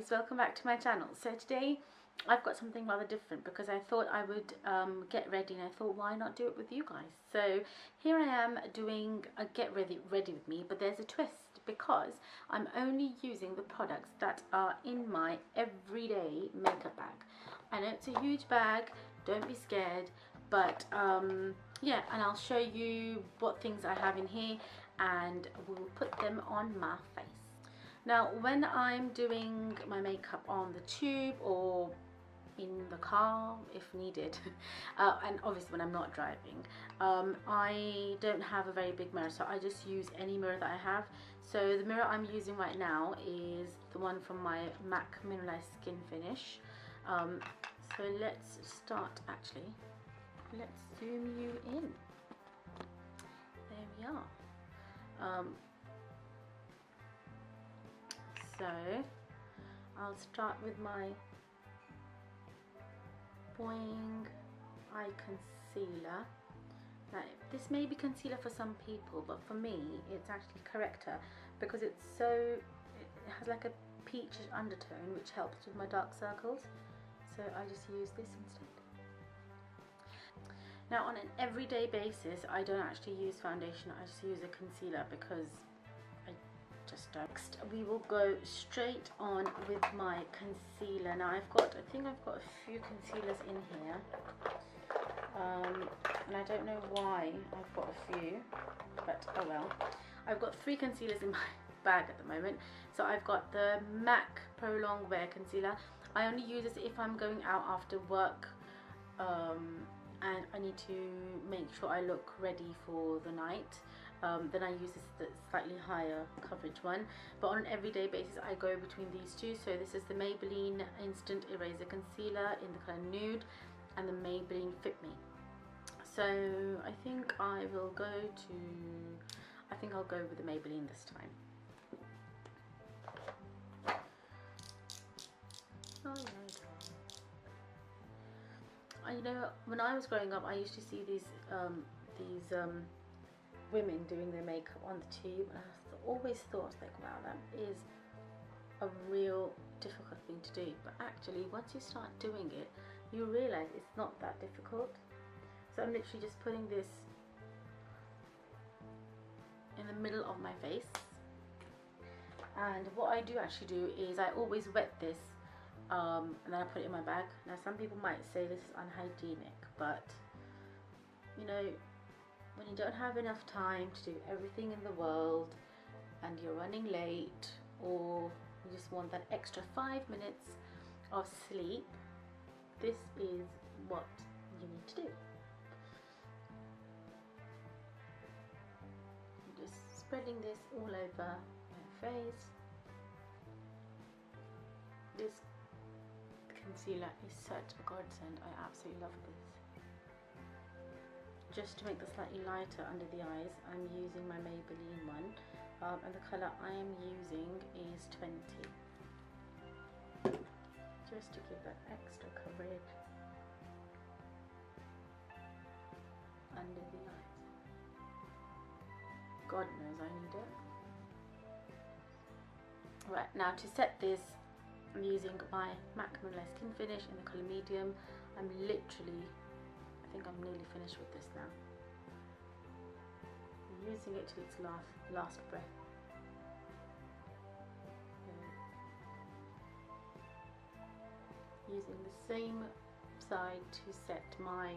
guys, welcome back to my channel. So today I've got something rather different because I thought I would get ready, and I thought why not do it with you guys. So here I am doing a get ready with me, but there's a twist because I'm only using the products that are in my everyday makeup bag. I know it's a huge bag, don't be scared, but yeah, and I'll show you what things I have in here and we'll put them on my face. Now, when I'm doing my makeup on the tube or in the car if needed, and obviously when I'm not driving, I don't have a very big mirror, so I just use any mirror that I have. So the mirror I'm using right now is the one from my MAC Mineralized Skin Finish. So let's start, actually, let's zoom you in. There we are. So I'll start with my Boing Eye Concealer. Now this may be concealer for some people, but for me it's actually corrector because it has like a peach undertone which helps with my dark circles. So I just use this instead. Now on an everyday basis I don't actually use foundation, I just use a concealer because next we will go straight on with my concealer. Now I think I've got a few concealers in here, and I don't know why I've got a few, but oh well. I've got 3 concealers in my bag at the moment. So I've got the MAC Pro Long Wear Concealer. I only use this if I'm going out after work and I need to make sure I look ready for the night. Then I use this slightly higher coverage one, but on an everyday basis I go between these two. So this is the Maybelline Instant Eraser Concealer in the colour Nude and the Maybelline Fit Me. So I think I'll go with the Maybelline this time. Alright. You know, when I was growing up I used to see these women doing their makeup on the tube, and I always thought like, wow, that is a real difficult thing to do, but actually once you start doing it you realize it's not that difficult. So I'm literally just putting this in the middle of my face, and what I do actually do is I always wet this and then I put it in my bag. Now some people might say this is unhygienic, but you know, when you don't have enough time to do everything in the world and you're running late, or you just want that extra 5 minutes of sleep, this is what you need to do. I'm just spreading this all over my face. This concealer is such a godsend. I absolutely love this. Just to make this slightly lighter under the eyes, I'm using my Maybelline one, and the colour I am using is 20, just to give that extra coverage under the eyes. God knows I need it. Right, now to set this, I'm using my MAC Mineralized Skin Finish in the colour Medium. I'm literally, I think I'm nearly finished with this now. I'm using it to its last breath. Using the same side to set my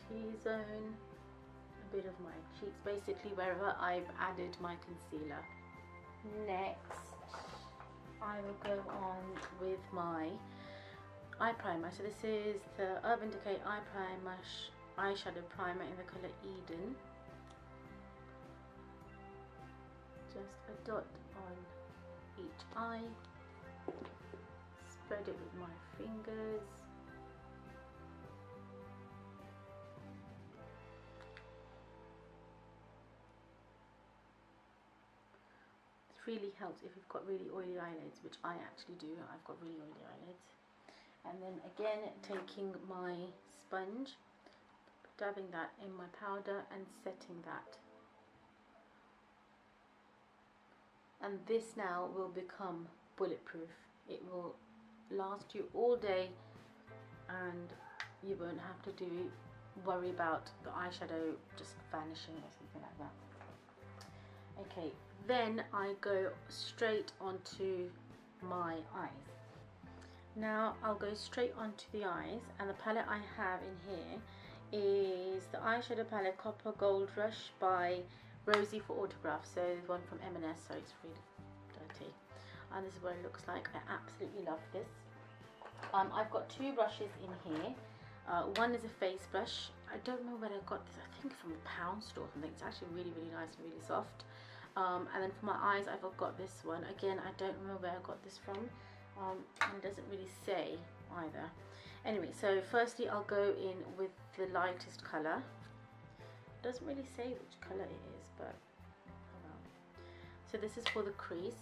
T-zone, a bit of my cheeks, basically wherever I've added my concealer. Next, I will go on with my eye primer. So this is the Urban Decay Eye Primer eyeshadow primer in the colour Eden. Just a dot on each eye. Spread it with my fingers. It really helps if you've got really oily eyelids, which I actually do. I've got really oily eyelids. And then again taking my sponge, dabbing that in my powder and setting that. And this now will become bulletproof. It will last you all day, and you won't have to worry about the eyeshadow just vanishing or something like that. Okay, then I go straight onto my eyes. Now I'll go straight onto the eyes, and the palette I have in here is the eyeshadow palette Copper Gold Rush by Rosie for Autograph, so the one from M&S, so it's really dirty. And this is what it looks like. I absolutely love this. I've got two brushes in here. One is a face brush. I don't know where I got this. I think from a pound store or something. It's actually really, really nice and really soft. And then for my eyes, I've got this one. Again, I don't remember where I got this from. And it doesn't really say either. Anyway, so firstly I'll go in with the lightest colour. It doesn't really say which colour it is, but oh well. So this is for the crease.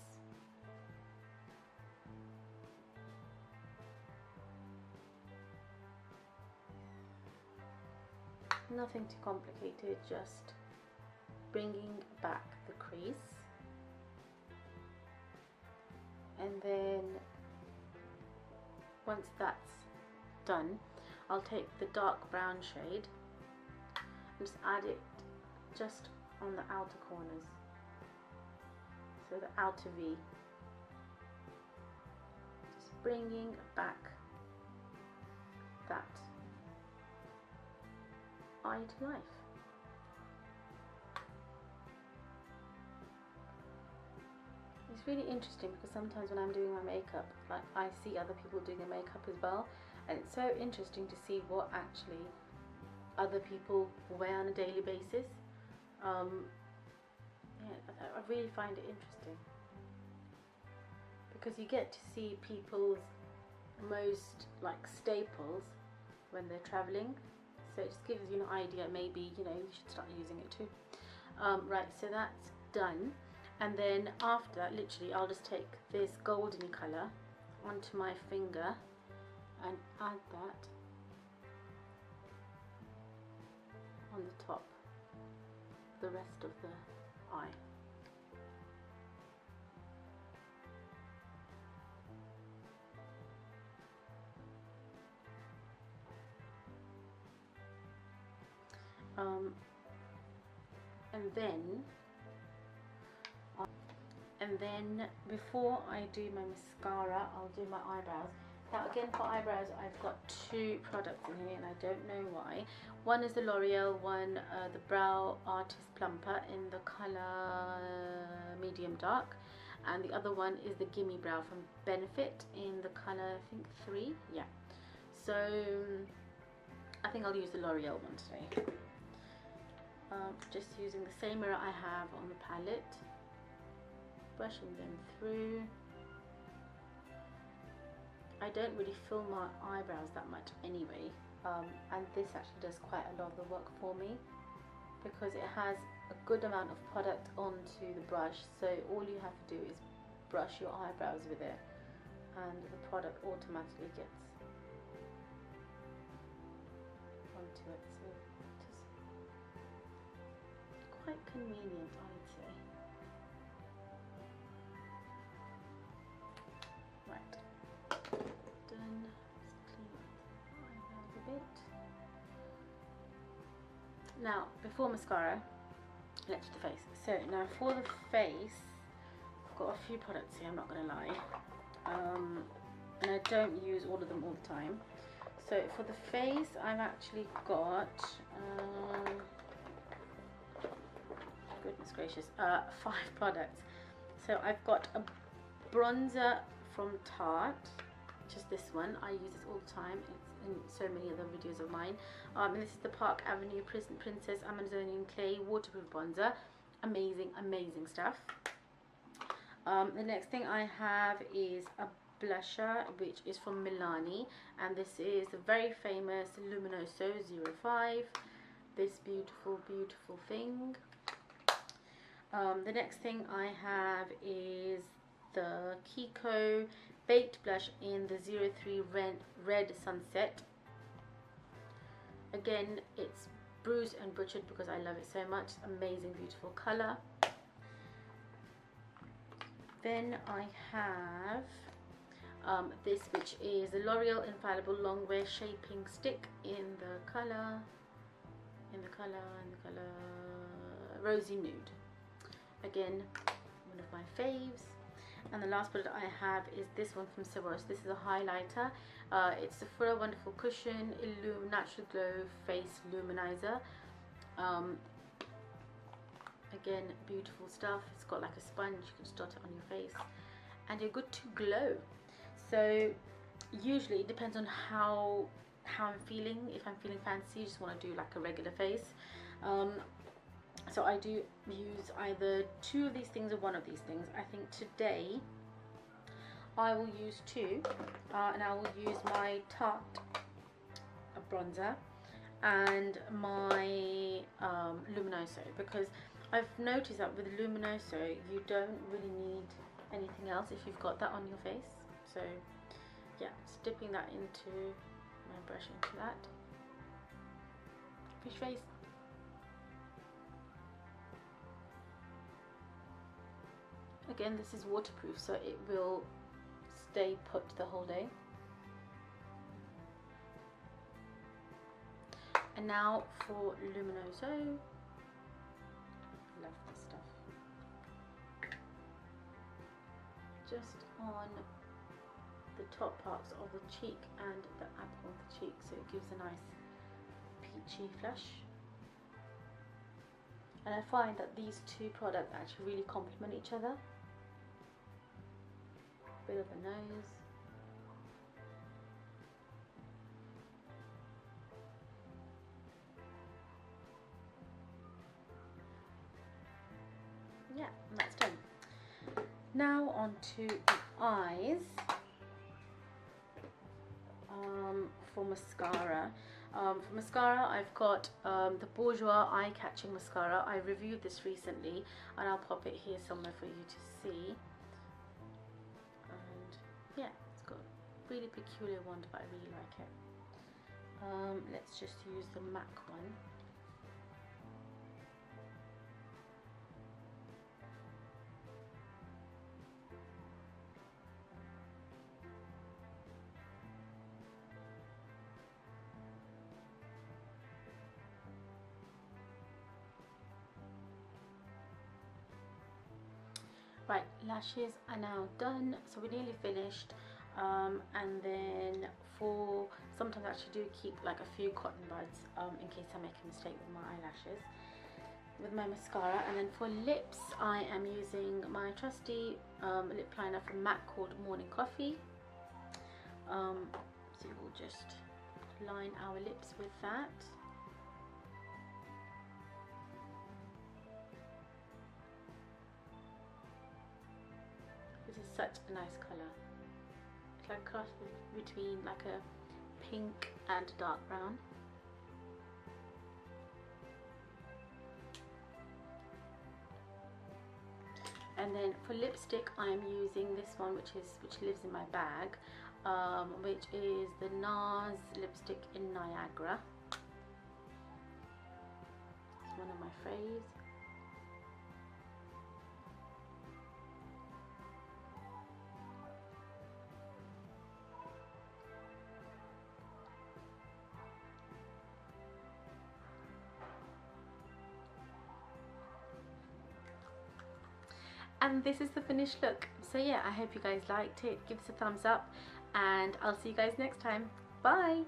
Nothing too complicated, just bringing back the crease. And then once that's done, I'll take the dark brown shade and just add it just on the outer corners, so the outer V, just bringing back that eye to life. It's really interesting because sometimes when I'm doing my makeup, like, I see other people doing their makeup as well, and it's so interesting to see what actually other people wear on a daily basis. Yeah, I really find it interesting because you get to see people's most like staples when they're traveling, so it just gives you an idea. Maybe, you know, you should start using it too. Right, so that's done. And then after that, literally, I'll just take this goldeny colour onto my finger and add that on the top, the rest of the eye. And then before I do my mascara, I'll do my eyebrows. Now again, for eyebrows, I've got two products in here and I don't know why. One is the L'Oreal one, the Brow Artist Plumper in the colour medium dark, and the other one is the Gimme Brow from Benefit in the colour, I think 3, yeah. So I think I'll use the L'Oreal one today. Just using the same mirror I have on the palette, brushing them through. I don't really fill my eyebrows that much anyway, and this actually does quite a lot of the work for me because it has a good amount of product onto the brush, so all you have to do is brush your eyebrows with it and the product automatically gets onto it, so just quite convenient, I would say. Right, done. Just clean my eyebrows a bit. Now, before mascara, let's do the face. So now for the face, I've got a few products here, I'm not going to lie. And I don't use all of them all the time. So for the face, I've actually got, goodness gracious, 5 products. So I've got a bronzer from Tarte, just this one. I use this all the time. It's in so many other videos of mine. And this is the Park Avenue Princess Amazonian Clay Waterproof Bronzer. Amazing, amazing stuff. The next thing I have is a blusher, which is from Milani, and this is the very famous Luminoso 05. This beautiful, beautiful thing. The next thing I have is the Kiko Baked Blush in the 03 Red Sunset. Again, it's bruised and butchered because I love it so much. Amazing, beautiful colour. Then I have this, which is the L'Oreal Infallible Longwear Shaping Stick in the colour Rosy Nude. Again, one of my faves. And the last product I have is this one from Sephora. This is a highlighter. It's Sephora Wonderful Cushion Natural Glow Face Luminizer. Again, beautiful stuff. It's got like a sponge. You can dot it on your face and you're good to glow. So usually it depends on how I'm feeling. If I'm feeling fancy, you just want to do like a regular face. So I do use either two of these things or one of these things. I think today I will use two, and I will use my Tarte bronzer and my Luminoso, because I've noticed that with Luminoso you don't really need anything else if you've got that on your face. So yeah, just dipping that into my brush, into that fish face. Again, this is waterproof, so it will stay put the whole day. And now for Luminoso. Love this stuff. Just on the top parts of the cheek and the apple of the cheek, so it gives a nice peachy flush. And I find that these two products actually really complement each other. Bit of the nose. Yeah, and that's done. Now on to the eyes. For mascara. For mascara, I've got the Bourjois Eye Catching Mascara. I reviewed this recently, and I'll pop it here somewhere for you to see. Yeah, it's got a really peculiar wand, but I really like it. Let's just use the MAC one. Right, lashes are now done, so we're nearly finished. And then for sometimes I actually do keep like a few cotton buds in case I make a mistake with my eyelashes, with my mascara. And then for lips, I am using my trusty lip liner from MAC called Morning Coffee. So we'll just line our lips with that. This is such a nice colour. It's like a cross between like a pink and dark brown. And then for lipstick, I'm using this one, which lives in my bag, which is the NARS lipstick in Niagara. It's one of my faves. And this is the finished look. So yeah, I hope you guys liked it. Give us a thumbs up and I'll see you guys next time. Bye.